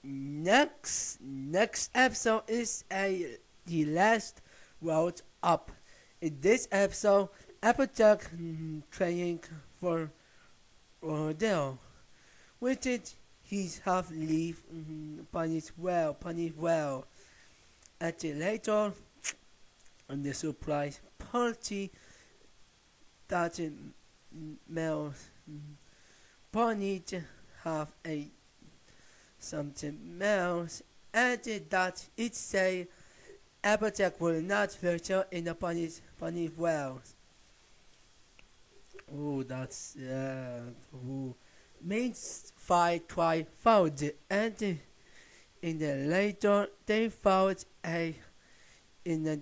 Next episode is the last road up. In this episode, Applejack training for Rodeo, which is his half leaf Punish well. At the later, on the surprise party that Mel's Punish have a something else, and that it say Applejack will not feature in the Punish Wells. Oh, that's who means fight try found it, and in the later they found a in a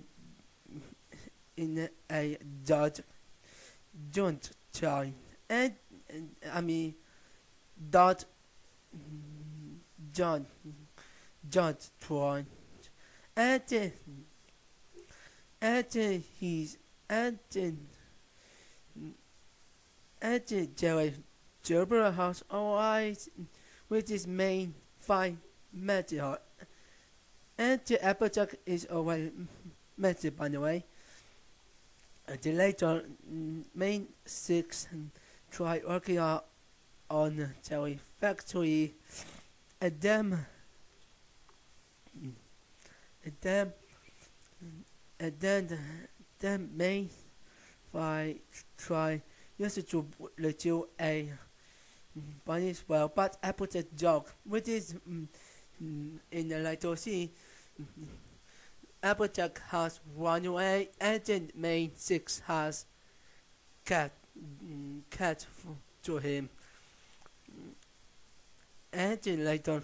a judge don't try and I mean dot John John Tron and he's and Jerry Gerber has always with his main fine metal and the Applejack is always metal by the way. The later main six try working out on Jerry factory and then and then main five try used to reduce a bunny well, but Applejack joke, which is in the later scene. Applejack has run away, and then main six has cat to him, and then later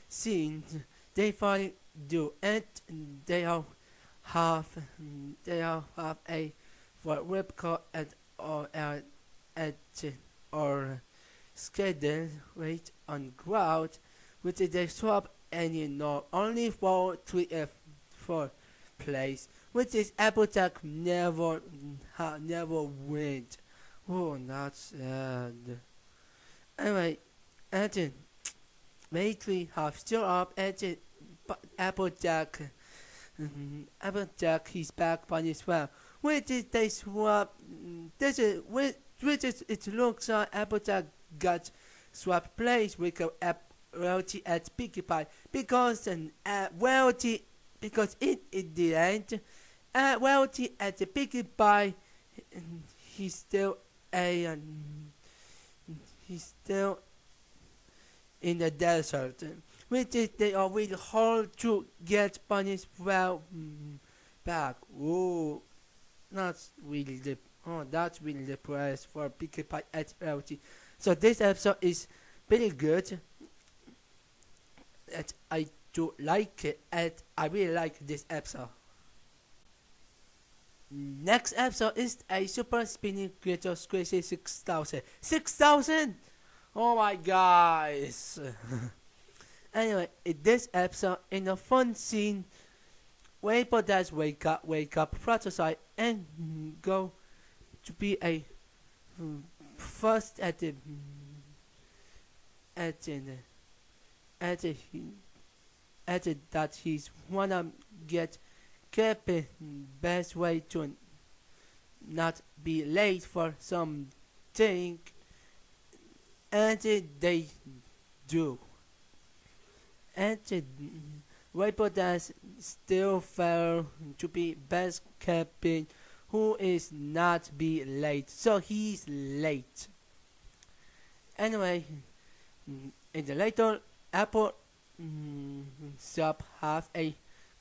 scene they finally do, and they all have a what replica at or schedule rate on ground, which they swap any no only for 3F4 place, which is Applejack never wins. Oh, that's sad. Anyway, and then Maytree have still up and Applejack Applejack he's back on as well. Which is they swap this is which is it looks like Applejack got swap place with royalty at Pinkie Pie because royalty because it didn't royalty at the Pinkie Pie he's still he's still in the desert, which is they are really hard to get punished well back. Oh, that's really depressed for Pinkie Pie at royalty. So this episode is pretty good. And I do like it, and I really like this episode. Next episode is a super spinning creature crazy 6,000. 6,000! Oh my guys! Anyway, in this episode, in a fun scene, Weibo does wake up, prototype, and go to be a first at the that he's wanna get kept best way to not be late for something, and they do, and Weibo does still fail to be best kept who is not be late, so he's late. Anyway, in the later Apple shop have a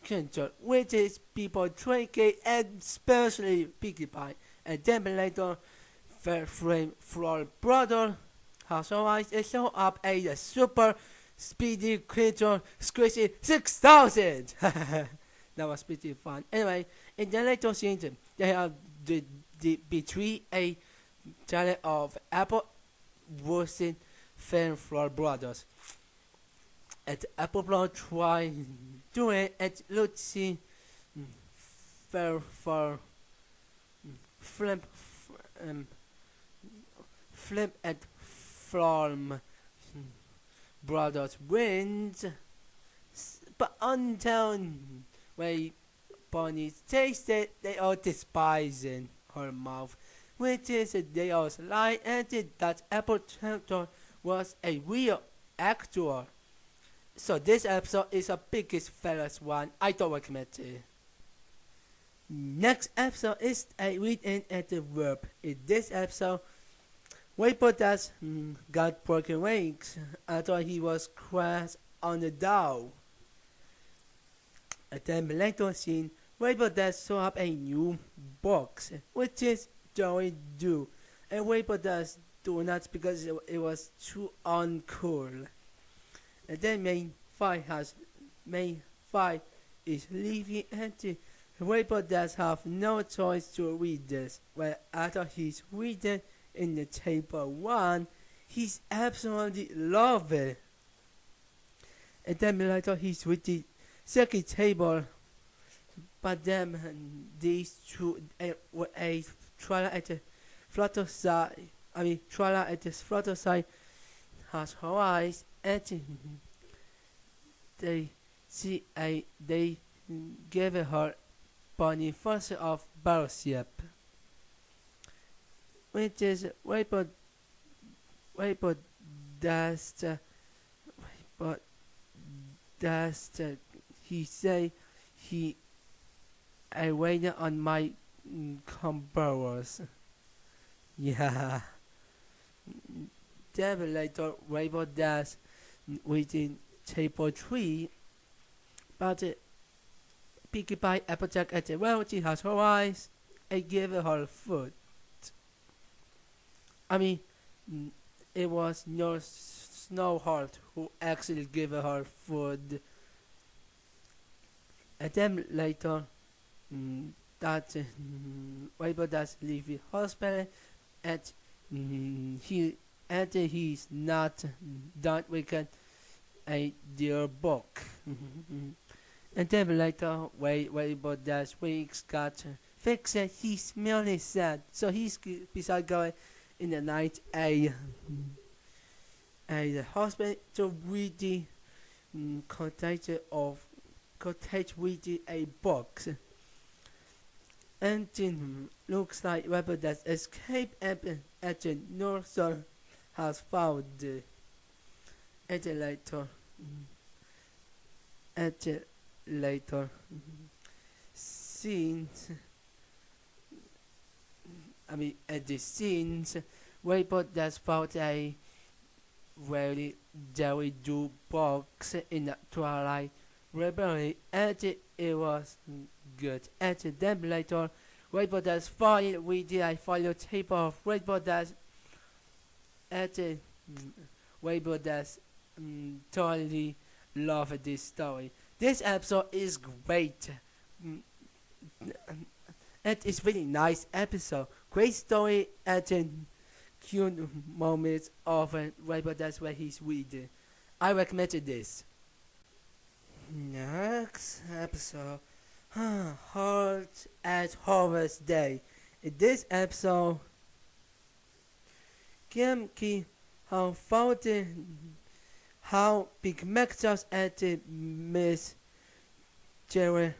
control, which is people drinking, and especially Pinkie Pie. And then later, Fair Frame Floral Brother has always show up a super speedy creature squishy 6,000. That was pretty fun. Anyway, in the later season, they have the between a challenge of Apple versus Fair Floral Brothers. And Apple Blood try doing it, let's see, fair for flip and from brothers wins, but until when Bonnie tasted, they all despising her mouth, which is they all lie and that Apple Templar was a real actor. So this episode is the biggest fellas one. I don't recommend it. Next episode is a read in at the verb. In this episode, Weibo got broken wings after he was crashed on the doll. And then later scene, Weibo saw up a new box, which is Joey do. And Weibo do not because it was too uncool. And then main fight is leaving empty. Weibo does have no choice to read this. Well, after he's reading in the table 1, he's absolutely love it. And then later he's with the second table, but then these two a trailer at the flutter side. Trailer at the flutter side has her eyes, and they give her Bonnie first of Battleship, which is Weibo he say I waited on my computers. Yeah. Then later Weibo does within table 3, but Piggy Pie Applejack at the well, she has her eyes and give her food. It was no Snowheart who actually gave her food. And then later, that Weibo does leave the hospital, and he's not done with a dear book. And then later, Weibo does weeks got fixed. He's merely sad, so he's beside going in the night the hospital to read the contact with a box. And then looks like Weibo does escape and the nurse has found and then later scenes at the scenes Weibo does found a very Jerry do box in the Twilight Library, and it was good. And then later Weibo does follow with the follow table of Weibo does and Weibo does totally love this story. This episode is great. It's really nice episode. Great story and cute moments of Weibo does where he's reading. I recommend this. Next episode, Heart at Harvest Day. In this episode, Kimki found how Big Maxos and Miss Jerry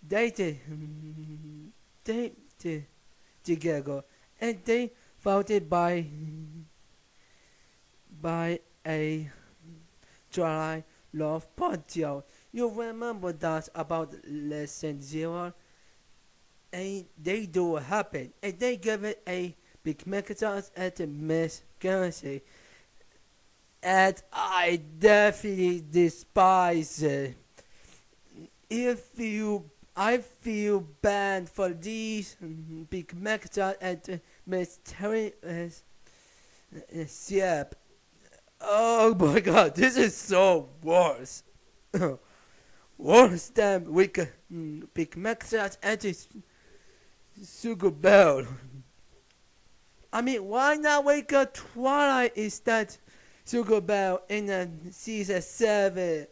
dated together, and they found it by a dry love podio. You remember that about lesson 0? And they do happen, and they give it a Big Maxos and Miss Garcia. And I definitely despise it. I feel bad for these Big Maxos and Miss Terry Siep. Oh my god, this is so worse. Worse than Big Maxos and Sugar Bell. Why not wake up Twilight instead? Sugar Bell in season 7.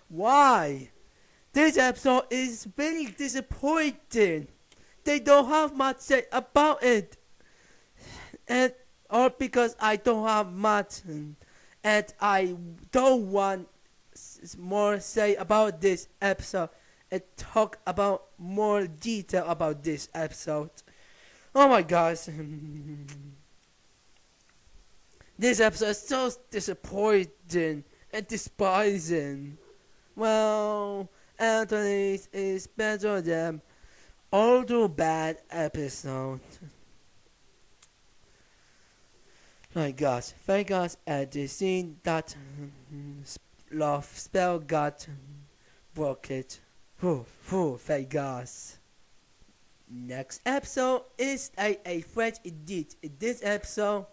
Why? This episode is very disappointing. They don't have much to say about it, or because I don't have much And I don't want more say about this episode and talk about more detail about this episode. Oh my gosh. This episode is so disappointing and despising. Well, Anthony is better than all the bad episodes. My gosh, thank God at the scene that love spell got broke it. Thank God. Next episode is a French indeed. In this episode,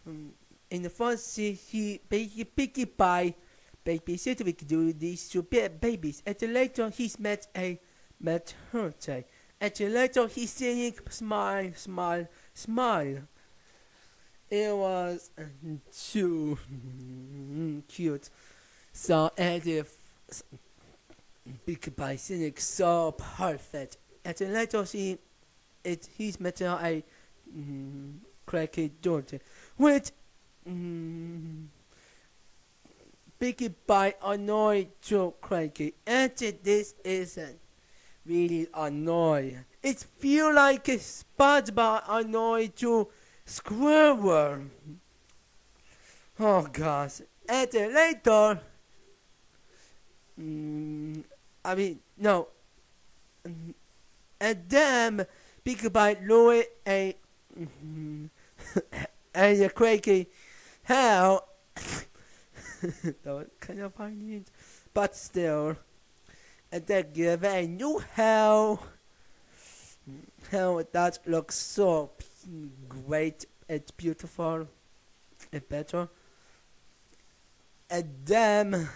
in the first scene, he Pinkie Pie babysitter we could do these two babies. And then later he's met her. And then later he's singing smile, smile, smile. It was too cute. So and if Pinkie Pie singing so perfect. And then later he's met a cracky daughter, which Pinkie Pie annoyed Joe Cranky, and this isn't really annoying. It feels like a SpongeBob annoyed to Squidward. Oh gosh. And then later, no. And then Pinkie Pie Louie a and a Cranky hell. That was kind of funny, but still, and then give a new hell that looks so great and beautiful and better. And then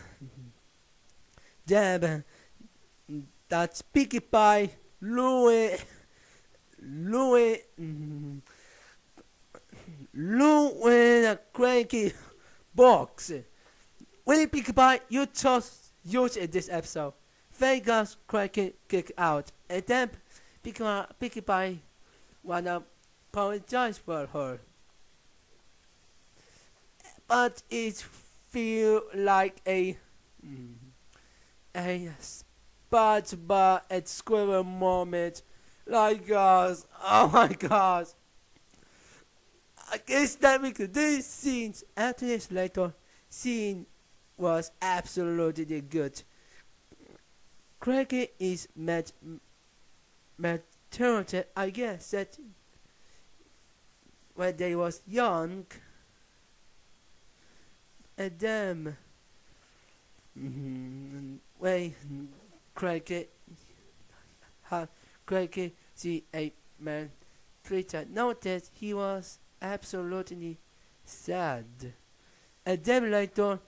that's Pinkie Pie Louie a cranky box. Willie Pinkie Pie, you just used in this episode. Vegas cranky kick out, and then Pinkie Pie wanna apologize for her, but it feel like a SpongeBob and Squidward moment. Like us, oh my gosh! I guess that we could do scenes after this later scene was absolutely good. Cranky is talented, I guess, that when they was young, and then when Cranky see a man treated noticed he was absolutely sad. And then later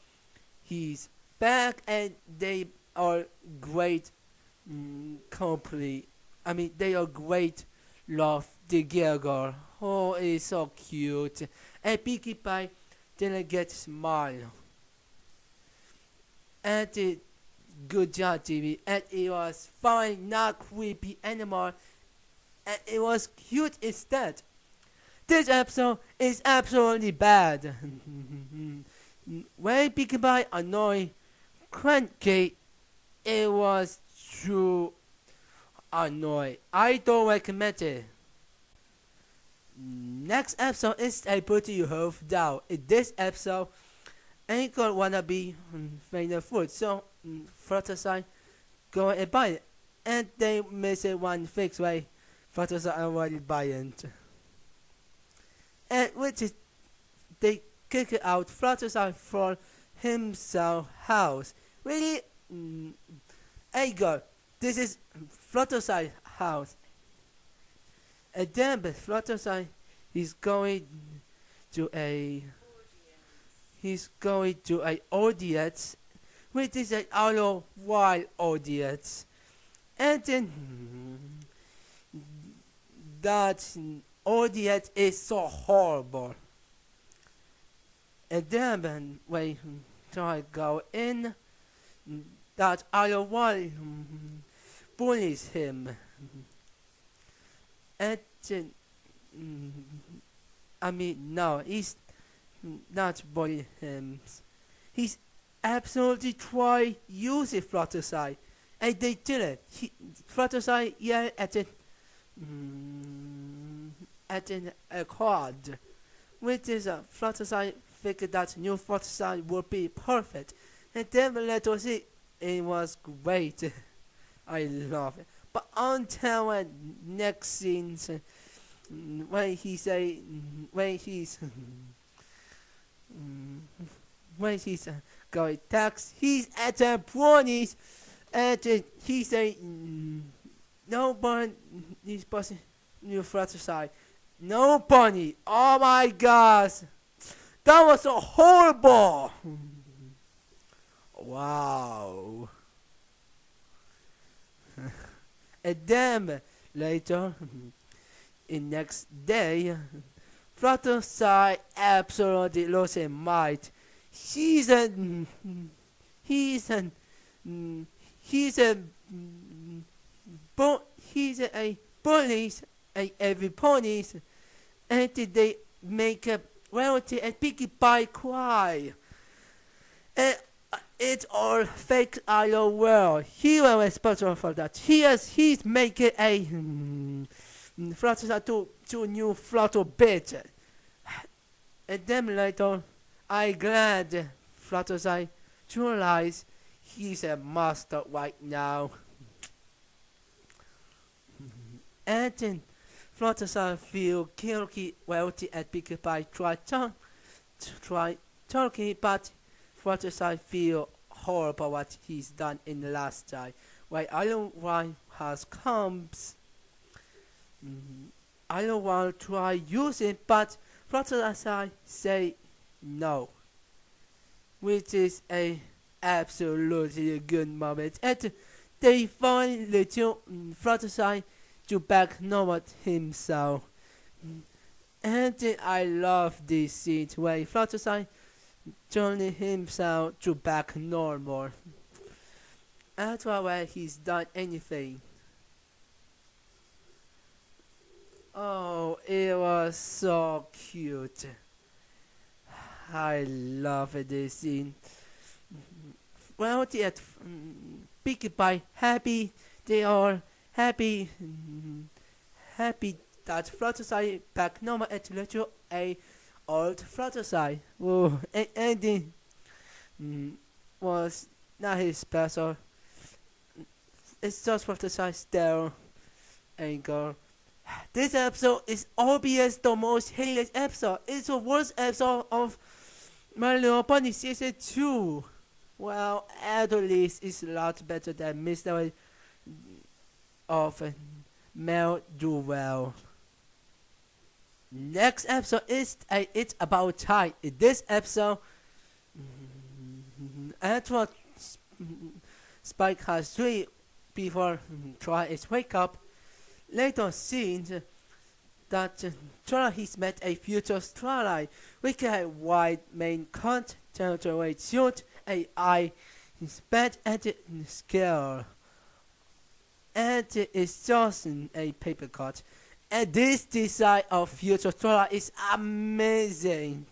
he's back and they are great they are great love together. Oh, it's so cute. And Pinkie Pie didn't get smile. And good job, TV. And it was fine, not creepy anymore. And it was cute instead. This episode is absolutely bad. When Pinkie Pie annoyed Cranky, it was too annoying. I don't recommend it. Next episode is I put you half down. In this episode, Anchor wanna be famous food, so Fluttershy go and buy it, and they miss it one fixed way. Fluttershy already buy it, and which is they kick it out Fluttershy from himself house. Really, Anchor, this is Fluttershy house, and then but Fluttershy is going to a audience, which is an outer wild audience, and then that audience is so horrible. And then when try to go in, that outer wild bullies him, and then no, not bully him. He's absolutely try using Fluttershy, and they didn't. Fluttershy yelled at it, at an accord, which is a Fluttershy figured that new Fluttershy would be perfect, and then let us see, it was great. I love it. But until next scene, when he say, when he's when he's going tax, he's at the ponies, and he say, no one is passing new Fluttershy, no bunny. Oh my gosh, that was so horrible. Wow. And then later, in next day, Fluttershy absolutely lost his mind. He's a he's a he's a he's a bullies and every ponies, and they make a Rarity and Pinkie Pie cry. And it's all fake idol world. He was responsible for that. He's making a Fluttershy to new Flutter bitch. And then later, I glad Fluttershy realize he's a master right now. And then Fluttershy feel guilty, Rarity and Pinkie Pie try talking, but Fluttershy feel horrible what he's done in the last time. While Iron One has comes, I don't want to try use it, but Fluttershy say no, which is a absolutely good moment. And they find little Fluttershy to back normal himself. And I love this scene where Fluttershy turning himself to back normal. After where he's done anything. Oh, it was so cute. I love this scene. Well, yet Pinkie Pie happy. They are happy, happy that Fluttershy back normal and little a old Fluttershy. Oh, and ending was not his special. It's just Fluttershy still anger. This episode is obvious the most hated episode. It's the worst episode of My Little Pony Season 2. Well, at least it's a lot better than Mystery of Mel Duval. Next episode is It's About Time. In this episode, after Spike has 3 before try his wake up, later scenes that Twilight he's met a future Twilight with a white main cut, territory suit, a eye, his bed and scale. And it's just a paper cut. And this design of future Twilight is amazing.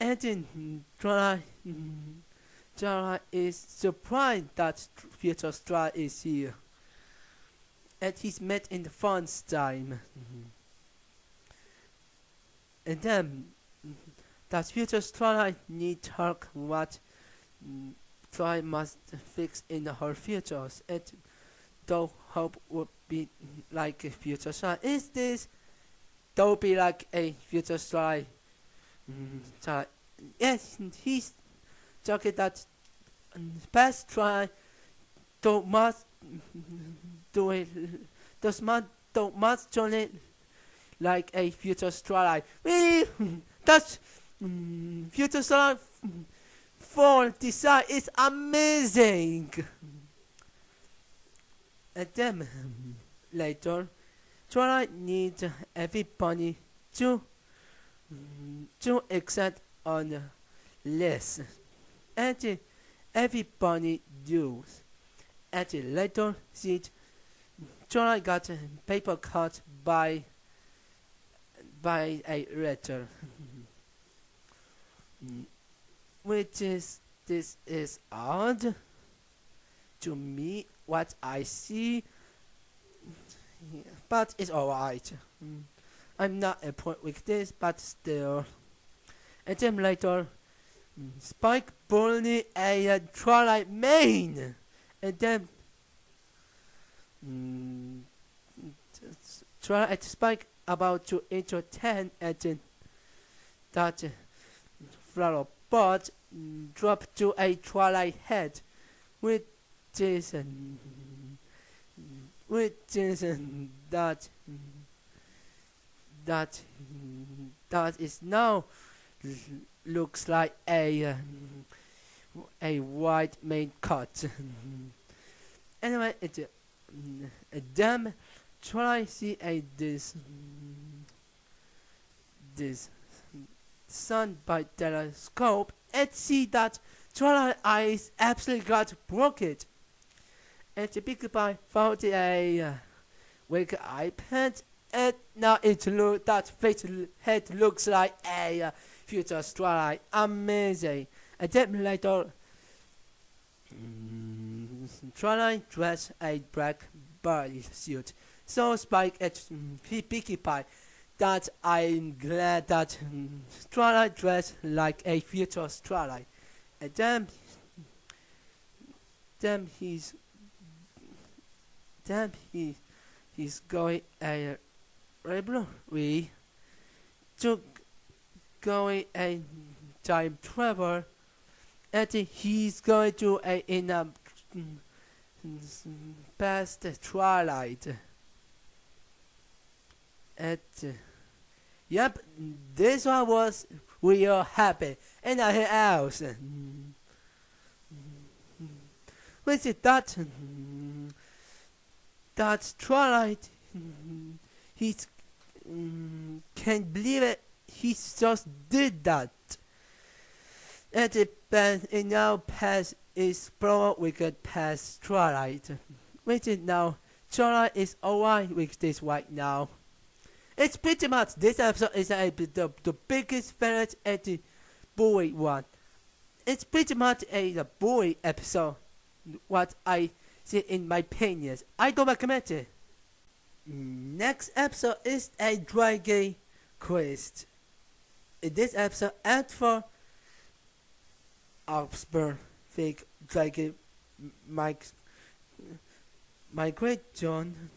And then Twilight is surprised that future Twilight is here. And he's met in the fun time. And then that future Twilight need talk what Twilight must fix in her futures. And though hope would be like a future Twilight. Is this though be like a future Twilight? Yes, he's talking that past Twilight though must do it, does not do much turn it like a future Twilight. Really, that's future Twilight for design is amazing. And then later, Twilight needs everybody to accept on the list, and everybody does. At a later seat, Twilight got a paper cut by a letter. mm, which is this is odd to me what I see, but it's alright. I'm not a point with this, but still. And then later, Spike bully a Twilight main, and then Twilight Spike about to entertain, and then that flower bot drop to a Twilight head, which is that that is now looks like a white main cut. Anyway, it's a damn try see a this sun by telescope and see that Twilight eyes absolutely got broken. And the big guy found a wake iPad, and now that face head looks like a future Twilight. Amazing. And then later, Twilight dressed a black body suit. So Spike at Pinkie Pie that I'm glad that Twilight dressed like a future Twilight. And he's going a library to going a time travel, and he's going to in a past Twilight. And yep, this one was real happy, and nothing else. With it that Twilight, he can't believe it. He just did that. And it now past is probably we could pass Twilight. Which is now Twilight is alright with this right now. It's pretty much this episode is the biggest favorite at the bully one. It's pretty much the bully episode. What I see in my opinions. I don't recommend it. Next episode is a Dragon Quest. In this episode, act for Osborn, fake Dragon migration.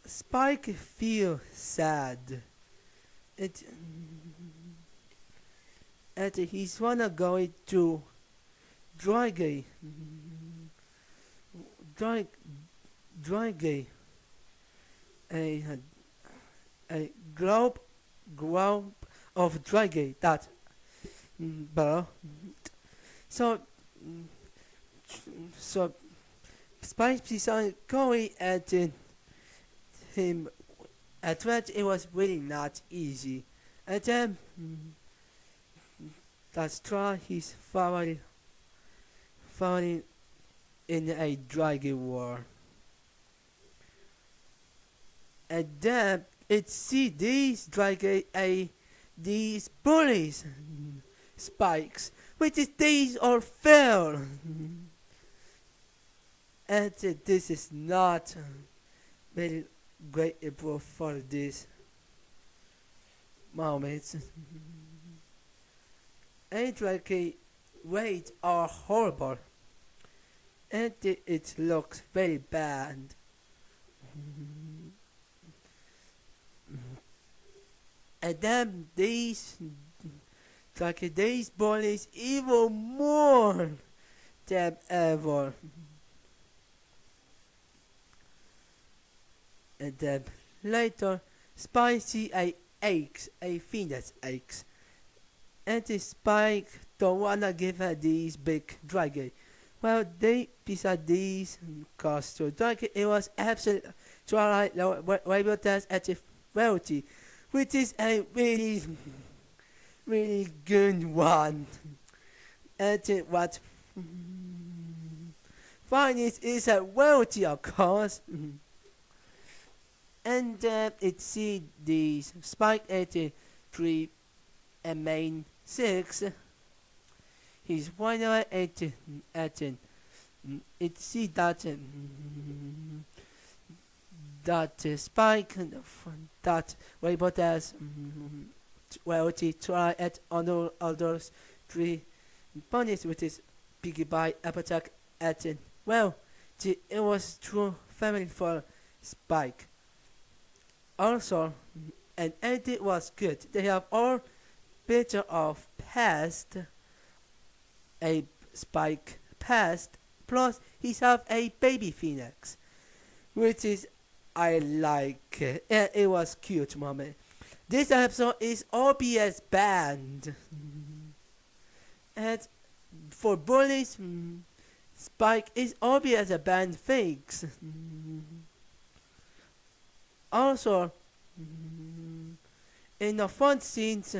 Spike feel sad. And he's wanna go to Dragon a globe of dragon that so Spike decided going at him at first. It was really not easy, and then that's try his family in a dragon war. And then it see these dragon these bullies Spikes, which is these are fair. And this is not very grateful for this moments. A dragon weight are horrible, and it looks very bad. And then these bullies even more than ever. And then later, Spicy aches, a Phoenix aches. And the Spike don't wanna give her these big dragon. Well, beside these costume dragon, it was absolute Twilight Rainbow Test at the Rarity, which is a really, really good one. And what finest is a Rarity, of course. And it see these Spike 83 and main 6. He's whenever at it see that Spike that Rainbow Dash royalty try at others 3 bunnies with his piggy by attack at well it was true family for Spike. Also, and it was good. They have all picture of past a Spike past plus he have a baby Phoenix, which is I like it. And it was cute moment. This episode is OBS banned. And for bullies, Spike is OBS banned fakes. Also, in the fun scenes,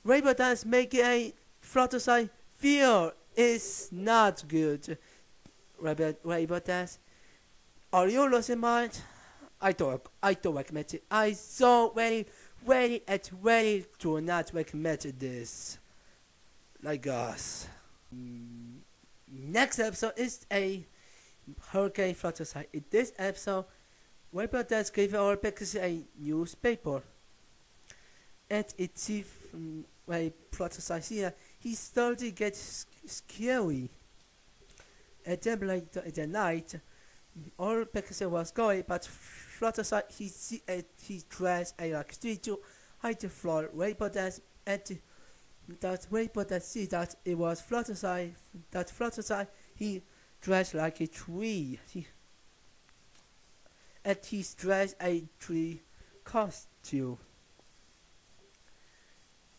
Rainbow Dash making a Fluttershy feel is not good. Rainbow Dash, are you losing mind? I don't recommend it. I so very do not recommend this. Like us. Next episode is a Hurricane Fluttershy. In this episode, Rainbow Dash gave our Pegasus a newspaper. And it sees when Fluttershy here, he started to get scary. And then later in the night, all Pegasus was going, but Fluttershy he dressed a like street to hide the floor. Rainbow Dash and that Rainbow Dash see that it was Fluttershy. That Fluttershy he dressed like a tree. And he's dressed a tree costume.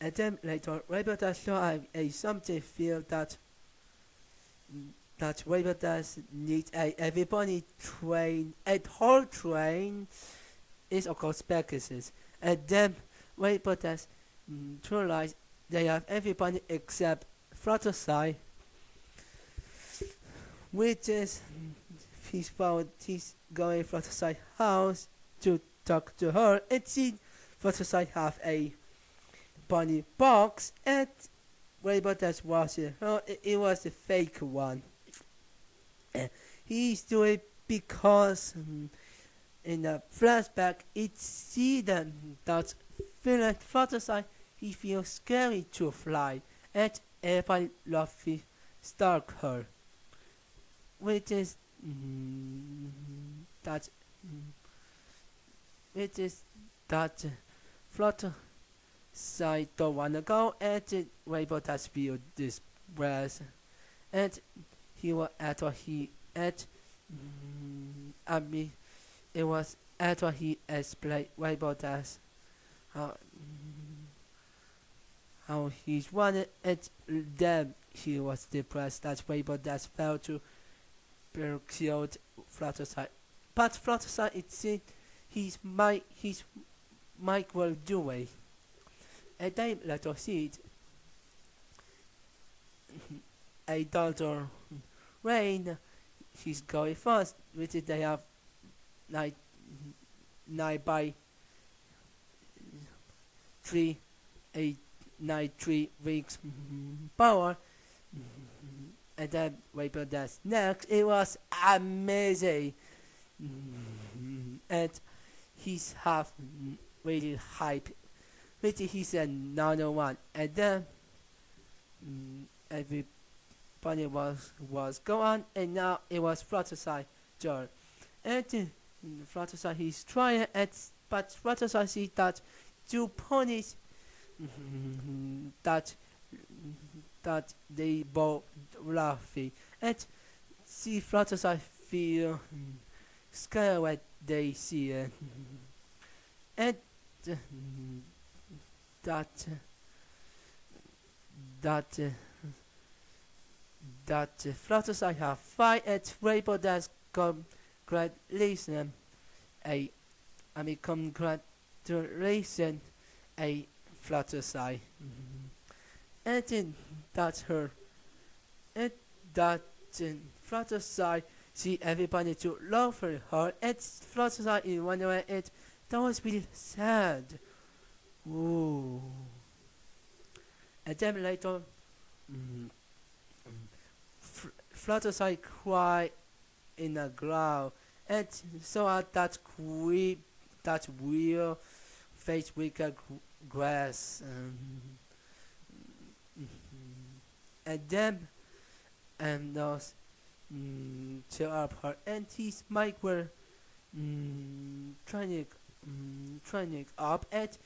And then later, Rainbow Dash saw a something feel that Rainbow Dash needs everybody train. A whole train is of course Pegasus. And then Rainbow Dash realized they have everybody except Fluttershy, which is he's going Fluttershy house to talk to her, and see Fluttershy have a bunny box, and Rainbow Dash was it. It was a fake one. He's doing it because in the flashback it see them that feel like Fluttershy he feels scary to fly, and everybody loves to stalk her, which is that Fluttershy don't wanna go, and Rainbow Dash feel this breath, and he was after he at it was after he explained Rainbow Dash how he's wanted, and then he was depressed that Rainbow Dash failed to kill Fluttershy. But Fluttershy it seems he's Mike will do it. And then later see it. A daughter Rain, he's going first, which is they have 9 by 3 weeks power, and then Rainbow Dash next. It was amazing, and he's half really hype, which he's another one, and then everybody was gone, and now it was Fluttershy turn, and Fluttershy he's trying, but Fluttershy see that 2 ponies that they both laughing, and see Fluttershy feel scared when they see it, and that Fluttershy have fight at Rainbow Dash congratulation congratulation a Fluttershy, and then that's her, and that Fluttershy see everybody to love her, and Fluttershy in one way that was really sad, Ooh. And then later, mm, Fluttershy cried in the ground and saw that weird face with the grass. And then those cheer up her aunties Mike were trying up and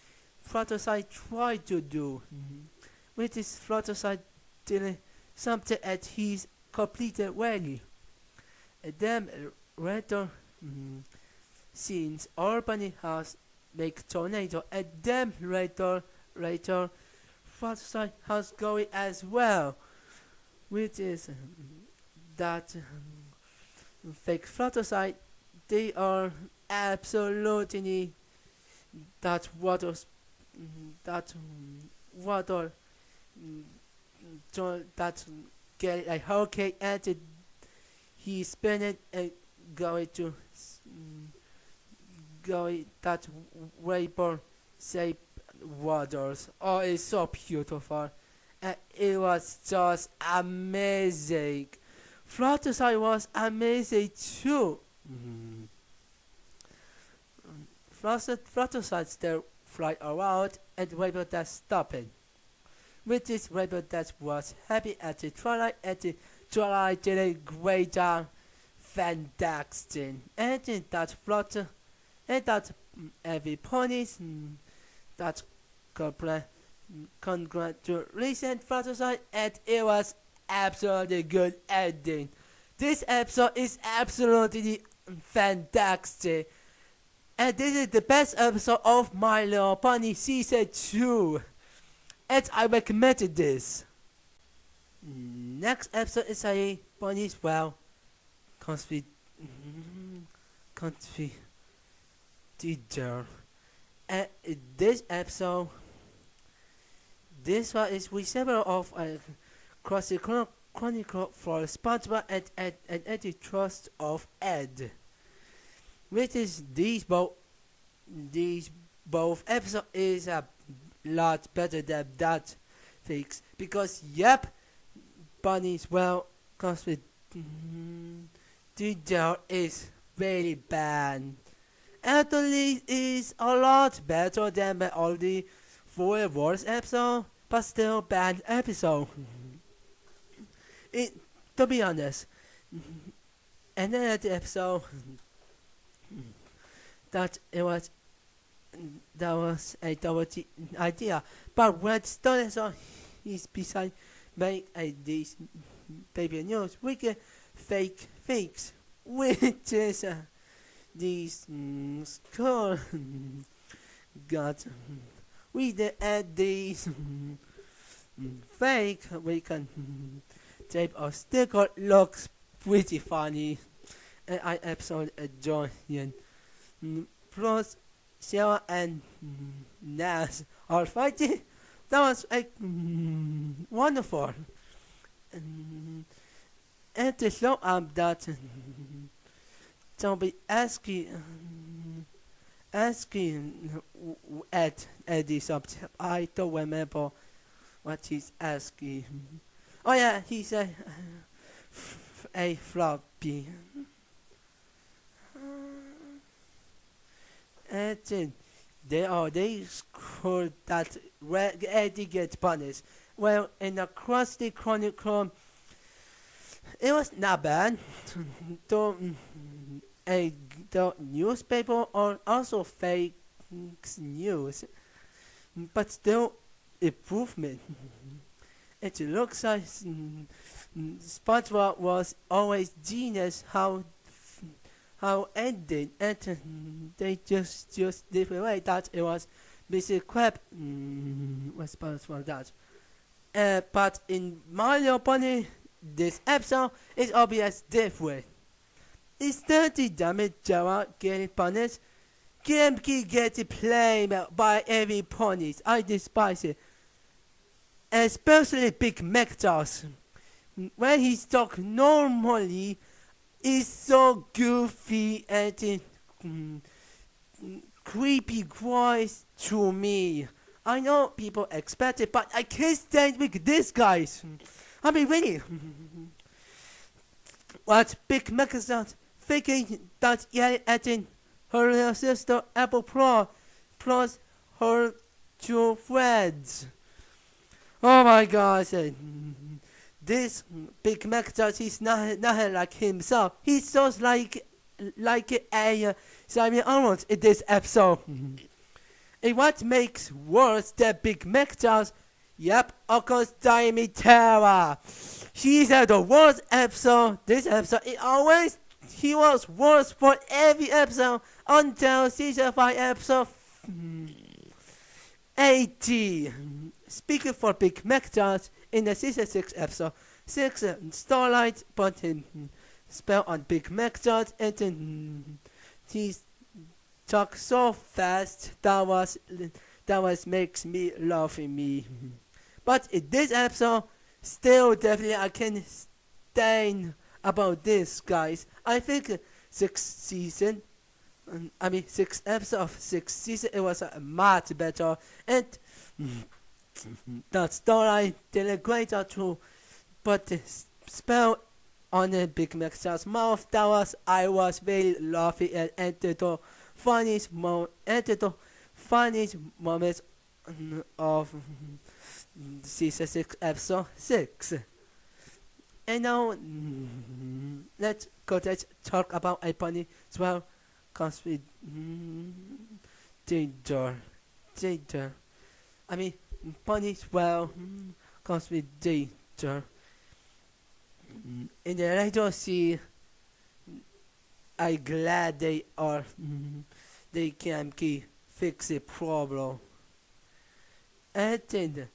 Fluttershy tried to do with his Fluttershy did something at his completed value. And then later scenes our bunny house make tornado and then later Fluttershy house going as well, which is that fake Fluttershy they are absolutely that water that get a hurricane and he spin it and going to going that vapor shape waters. Oh, it's so beautiful. And it was just amazing. Fluttershy was amazing too. Fluttershy still fly around and Rainbow Dash stopping. With this Rainbow Dash was happy at the Twilight and the Twilight did a great job. Fantastic. And that Flutter and that every ponies that congratulations Fluttershy and it was absolutely good ending. This episode is absolutely fantastic. And this is the best episode of My Little Pony Season 2. And I recommended this. Next episode is a Pony's Well Country Teacher. And this episode, this one is resemble of a classic chronicle for SpongeBob and Antitrust of Ed. Which is these both episode is a lot better than that fix because yep Bunny's well comes with Teacher is really bad. Anthony is a lot better than all the 4 Wars episode, but still bad episode. To be honest, another episode that was a double idea, but when Stone is beside make these baby news, we get fakes, which is these school got we add these fake we can tape or sticker looks pretty funny and I absolutely enjoy it. Plus Sarah and Nas are fighting. That was wonderful. And to show up that don't be asking at Eddie something. I don't remember what he's asking. Oh yeah, he said a floppy. And then they scored that Eddie gets punished. Well, in the Krusty Chronicle, it was not bad. The newspaper are also fake news, but still improvement. It looks like SpongeBob was always genius how ended and they just different way that it was Mr. Crab responsible for that. But in Mario Pony, this episode is obvious different. Instead of damage Java getting punished, Gamkey gets played by every ponies. I despise it. Especially Big Mectos. When he talks normally, it's so goofy and creepy voice to me. I know people expect it, but I can't stand with these guys. I mean, really. What Big Microsoft thinking that yelling at her sister Apple Pro plus her two friends. Oh my God! This Big Microsoft, he's not like himself. He's just like a Simon Arnold in this episode. And what makes worse than Big Microsoft? Yep, of course, Dimitera. She's at the worst episode. This episode, he was worse for every episode until season 5 episode 80. Speaking for Big Microsoft, in the season 6 episode 6, Starlight put him spell on Big Microsoft and then he talked so fast that was makes me laughing me. But in this episode, still definitely I can stand about this, guys. I think 6 episodes of 6 season, it was much better, and the story did a great job too. But the spell on the Big Microsoft's mouth, I was very laughing and the funniest moments of season 6 episode 6. And now let's talk about a bunny as well, cause with danger. I mean bunny as well, cause with danger. In the later see, I'm glad they can fix the problem. And then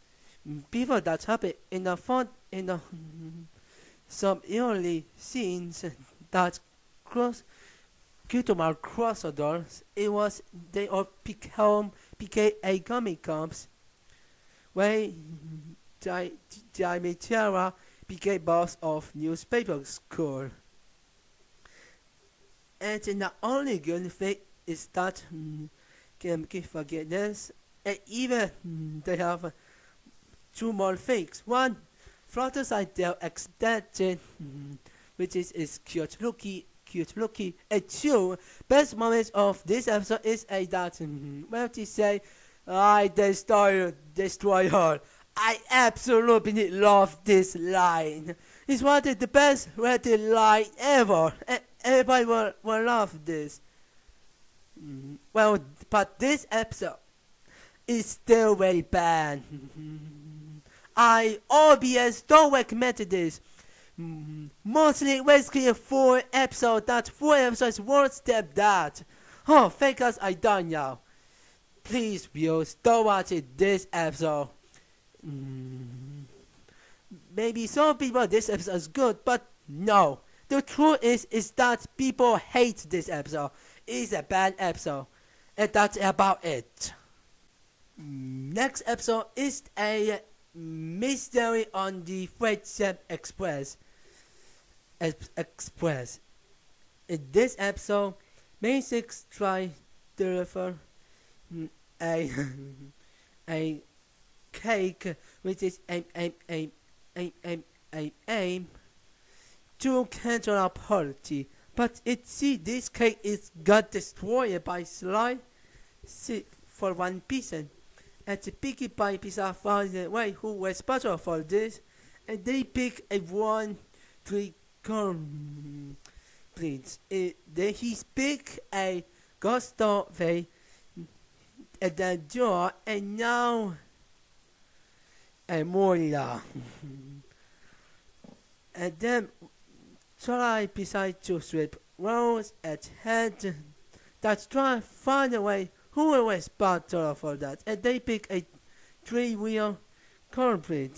before that happened in the front in the some early scenes that Gutomar crossodoors, it was they all became a comic cops where Dimitera became boss of newspaper school. And the only good thing is that can give forgiveness, and even they have 2 more things. One, Flutter's idea extended, which is cute looky. And 2, best moments of this episode is that when she say, I destroy her. I absolutely love this line. It's one of the best rated line ever. Everybody will love this. Well, but this episode is still very bad. I obviously don't recommend this. Mostly basically 4 episodes. That 4 episodes worse than that. Oh, thank God I done now. Please, viewers, don't watch this episode. Maybe some people this episode is good, but no. The truth is that people hate this episode. It's a bad episode, and that's about it. Next episode is a mystery on the Friendship Express. In this episode, May 6 try to deliver a cake which is aim to cancel our party, but this cake is got destroyed by slime for one piece, and the Piggy Pie Pizza found the way who was special for this, and they pick a 1-3 corn please. Then he pick a ghost way at the door, and now a Moria. And then try beside to strip rolls at head that try to find a way who will responsible for that, and they pick a 3-wheel cornbread,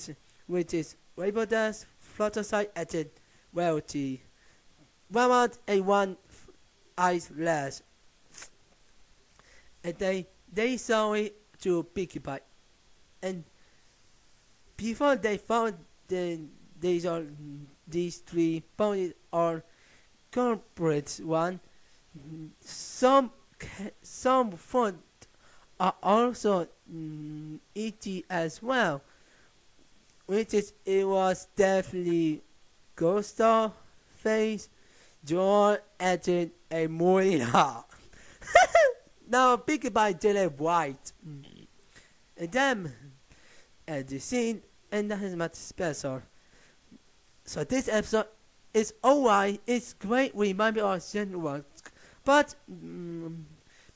which is Rainbow Dash, Fluttershy, and Wealthy. One a 1 ice less, and they saw it to Piggy Pie, and before they found these 3 ponies or cornbreads one, some food are also ET as well, which is it was definitely Gustav Face, John Edwin, and Moira. Now picked by Dylan White. And then at the scene, and that is much special. So this episode is alright, it's great, remind me of Gen 1, but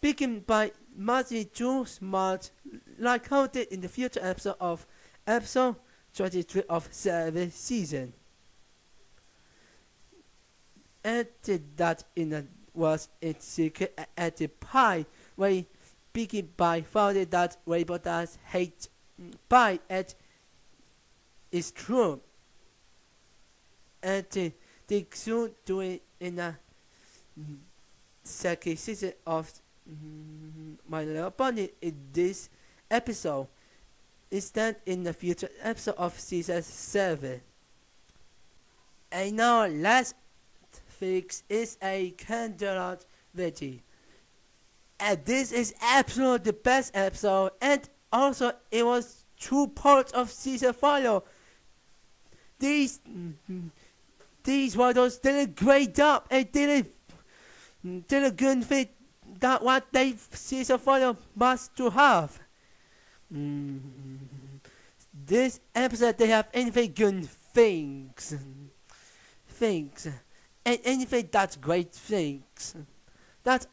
picking by Marty Joe Smart, like how did in the future episode of episode 23 of 7th season. And that in a was its secret at the pie, where picking by found that Rainbow does hate pie at is true. And they soon do it in a second season of My Little Pony in this episode. Instead, in the future episode of season 7. And now, last fix is a candlelight veggie. And this is absolutely the best episode, and also it was 2 parts of season 5. These writers did a great job and did a good thing that what they season 5 must to have. This episode they have anything good things, and anything that's great things. That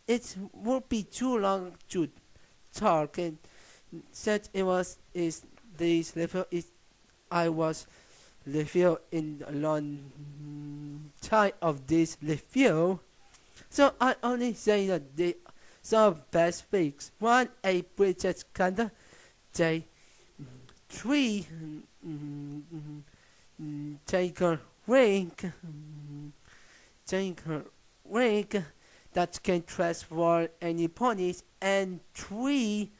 it would be too long to talk, and said it was is this level is I was review in a long time of this review, so I only say that they some best things. 1 a British Canada, J 3 Taker Rank that can transform any ponies, and 3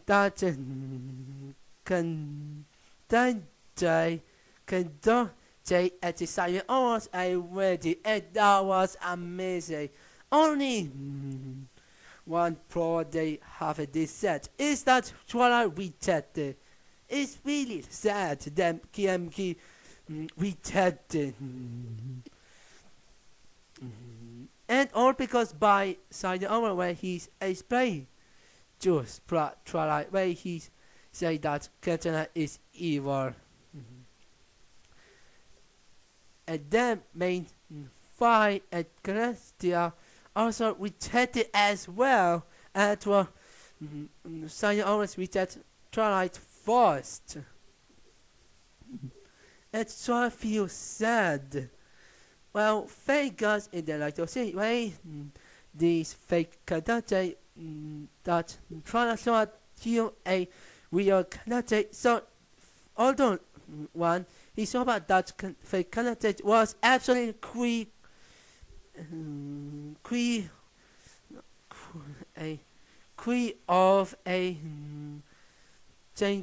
that can do at the silent hours already, and that was amazing. Only 1 pro they have this set is that Twilight rejected. It's really sad that KMK rejected. And all because by Silent Hour where he's explained just Twilight where he say that Katana is evil. And then main fight at Celestia also rejected as well, and Silent Hour rejected Twilight first. And so I feel sad. Well, thank God in the like to say way these fake character that try to heal a real character. So although one he saw about that fake character was absolutely of a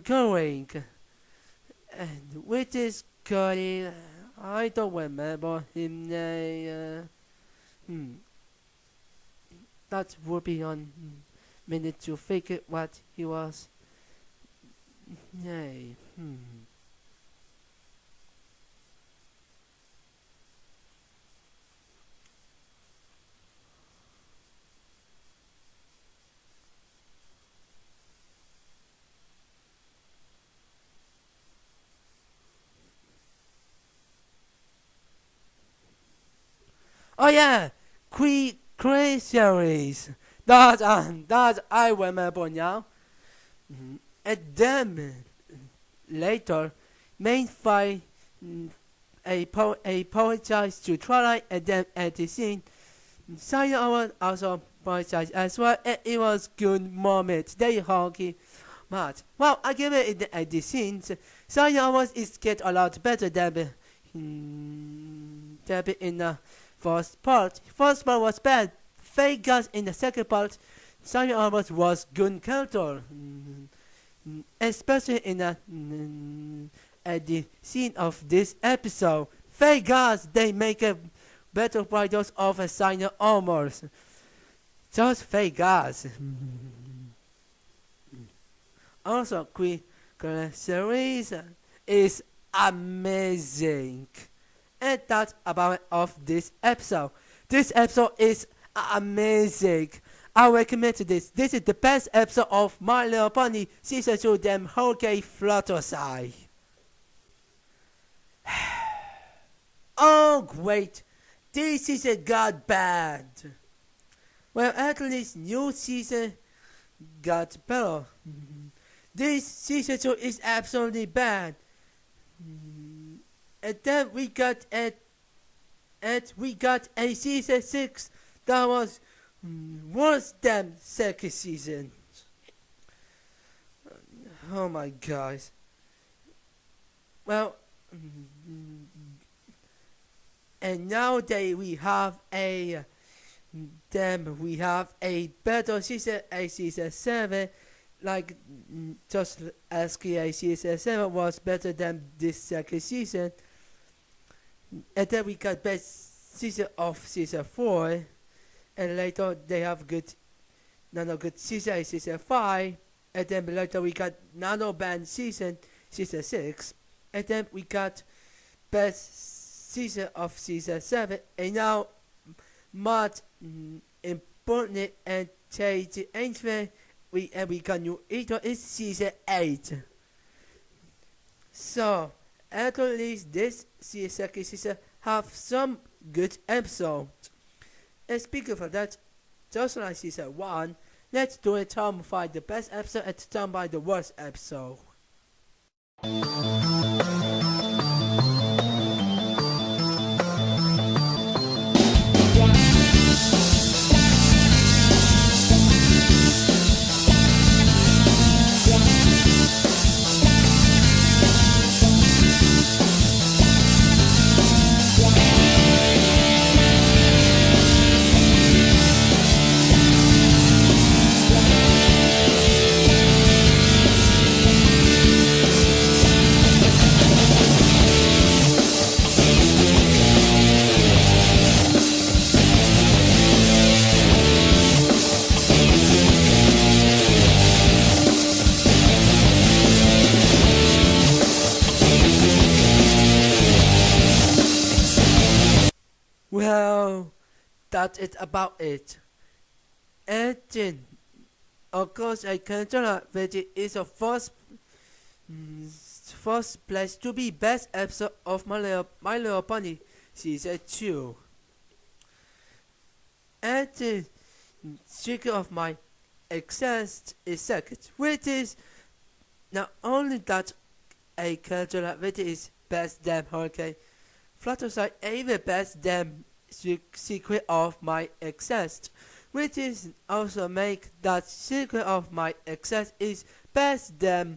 going, and which is good. I don't remember him name. That would be on minute to figure what he was. Nay. Oh yeah, Crazy series. That I remember now. And then later, main fight apologize to Twilight, and then at the scene, Silent Hour also apologized as well. And it was good moment. They honky much. Well, I give it at the scenes. Silent Hour is get a lot better than in the first part. First part was bad. Thank God in the second part, Silent Hour was good character. Especially in at the scene of this episode. Thank God they make a better writers of a Silent Hour. Just thank God. Also, Queen series is amazing. And that's about it of this episode. This episode is amazing. I recommend this. This is the best episode of My Little Pony Season 2 Them Hurricane Fluttershy. Oh great, this season got bad. Well, at least new season got better. This season 2 is absolutely bad. And then we got a season 6 that was worse than second season. Oh my guys. Well, and nowadays we have a better season, a season 7, like just as a season 7 was better than this second season. And then we got best season of season 4, and later they have good season, season 5, and then later we got Nano Band season 6, and then we got best season of season 7, and now much important and change anything we got new editor is season 8. So at least this second season have some good episodes. And speaking of that, just like season 1, let's do a top 5 the best episode and top 5 the worst episode. Well, that's it about it. And then, of course, I can tell that it is the first place to be best episode of My Little Pony season 2. And then, speaking of my excess is second, which is not only that a character that is best damn Hurricane Fluttershy, even best damn secret of my excess, which is also make that secret of my excess is best damn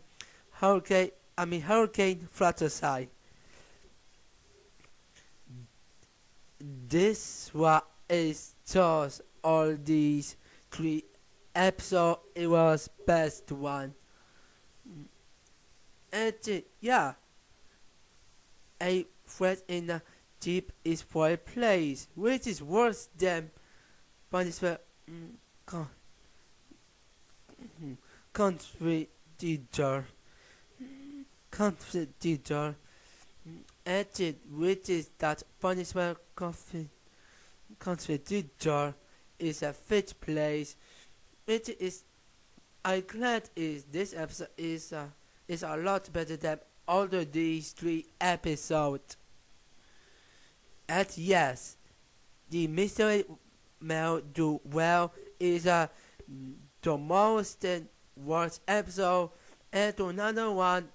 Hurricane Fluttershy. This what is just all these 3 episodes. It was best one. And yeah, a threat in the Jeep is for a place, which is worse than punishment. Country teacher, and which is that punishment country teacher is a fit place, which is I glad is this episode is a lot better than all of these 3 episodes. And yes, the Mystery Mail do well is the most worst episode, and another one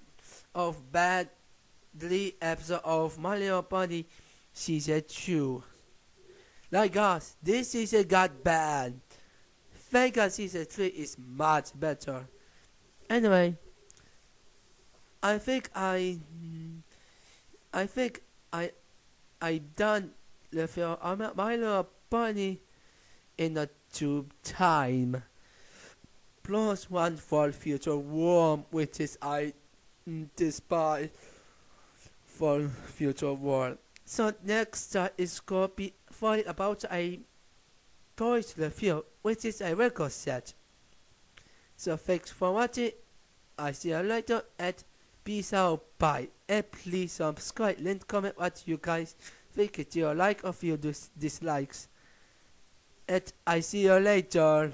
of badly episode of My Little Pony season 2. Like us, this season got bad. Thank God season 3 is much better. Anyway, I think I done the film My Little Pony in a tube time. Plus 1 for future worm, which is I despise for future world. So next is going to be funny about a toys review, which is a record set. So thanks for watching. I see you later. And peace out. Bye. And please subscribe, and comment what you guys think. It your like or your dislikes. And I see you later.